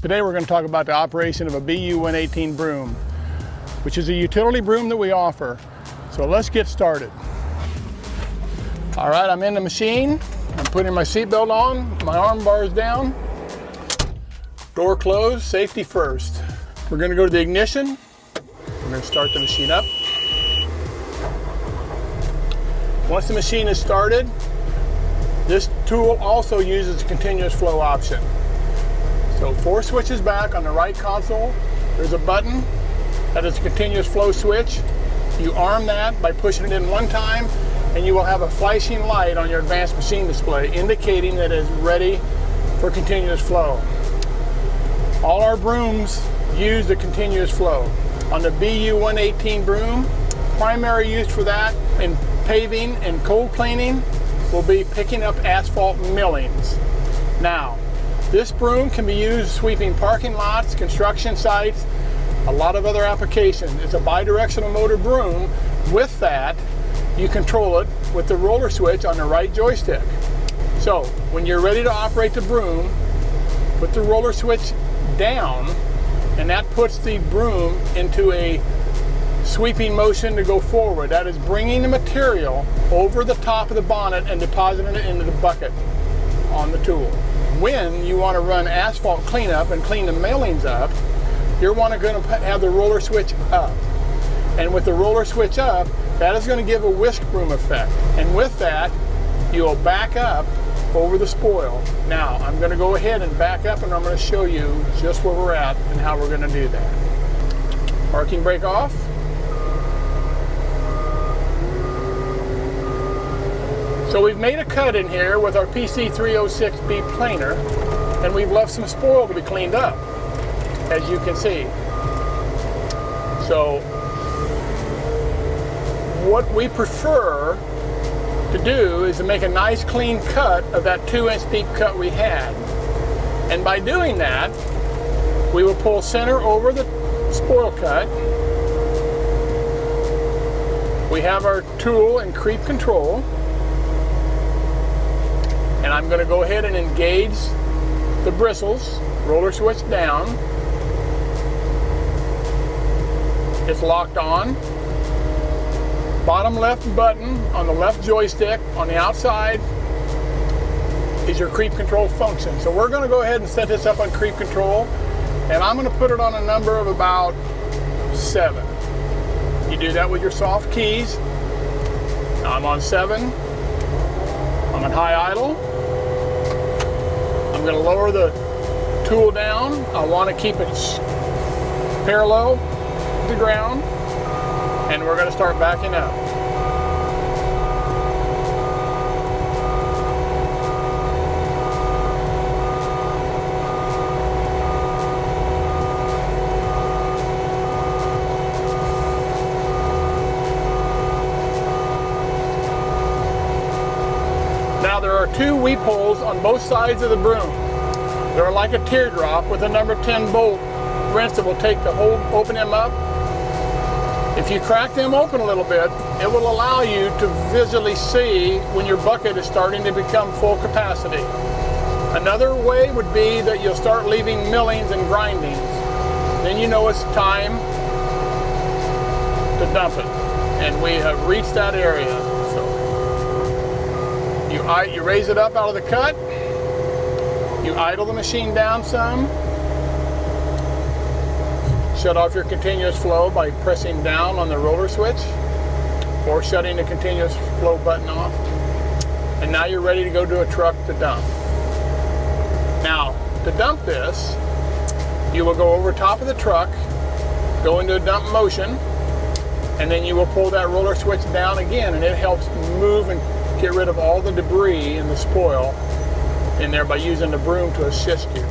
Today we're going to talk about the operation of a BU-118 broom, which is a utility broom that we offer. So let's get started. All right, I'm in the machine. I'm putting my seatbelt on, my arm bars down, door closed, safety first. We're going to go to the ignition. We're going to start the machine up. Once the machine is started, this tool also uses a continuous flow option. So 4 switches back on the right console, there's a button that is a continuous flow switch. You arm that by pushing it in one time, and you will have a flashing light on your advanced machine display indicating that it is ready for continuous flow. All our brooms use the continuous flow. On the BU-118 broom, primary use for that in paving and cold planing will be picking up asphalt millings. Now, this broom can be used sweeping parking lots, construction sites, a lot of other applications. It's a bidirectional motor broom. With that, you control it with the roller switch on the right joystick. So, when you're ready to operate the broom, put the roller switch down, and that puts the broom into a sweeping motion to go forward. That is bringing the material over the top of the bonnet and depositing it into the bucket on the tool. When you want to run asphalt cleanup and clean the millings up, you're going to have the roller switch up. And with the roller switch up, that is going to give a whisk broom effect. And with that, you'll back up over the spoil. Now, I'm going to go ahead and back up, and I'm going to show you just where we're at and how we're going to do that. Parking brake off. So we've made a cut in here with our PC306B planer, and we've left some spoil to be cleaned up, as you can see. So what we prefer to do is to make a nice clean cut of that 2-inch deep cut we had. And by doing that, we will pull center over the spoil cut. We have our tool in creep control. And I'm going to go ahead and engage the bristles, roller switch down. It's locked on. Bottom left button on the left joystick on the outside is your creep control function. So we're going to go ahead and set this up on creep control, and I'm going to put it on a number of about 7. You do that with your soft keys. Now I'm on 7. I'm on high idle. I'm going to lower the tool down. I want to keep it parallel to the ground, and we're going to start backing up. Now there are 2 weep holes on both sides of the broom. They're like a teardrop with a number 10 bolt wrench that will take the hole, open them up. If you crack them open a little bit, it will allow you to visually see when your bucket is starting to become full capacity. Another way would be that you'll start leaving millings and grindings. Then you know it's time to dump it. And we have reached that area. You raise it up out of the cut, you idle the machine down some, shut off your continuous flow by pressing down on the roller switch or shutting the continuous flow button off, and now you're ready to go to a truck to dump. Now, to dump this, you will go over top of the truck, go into a dump motion, and then you will pull that roller switch down again, and it helps move and get rid of all the debris and the spoil in there by using the broom to assist you.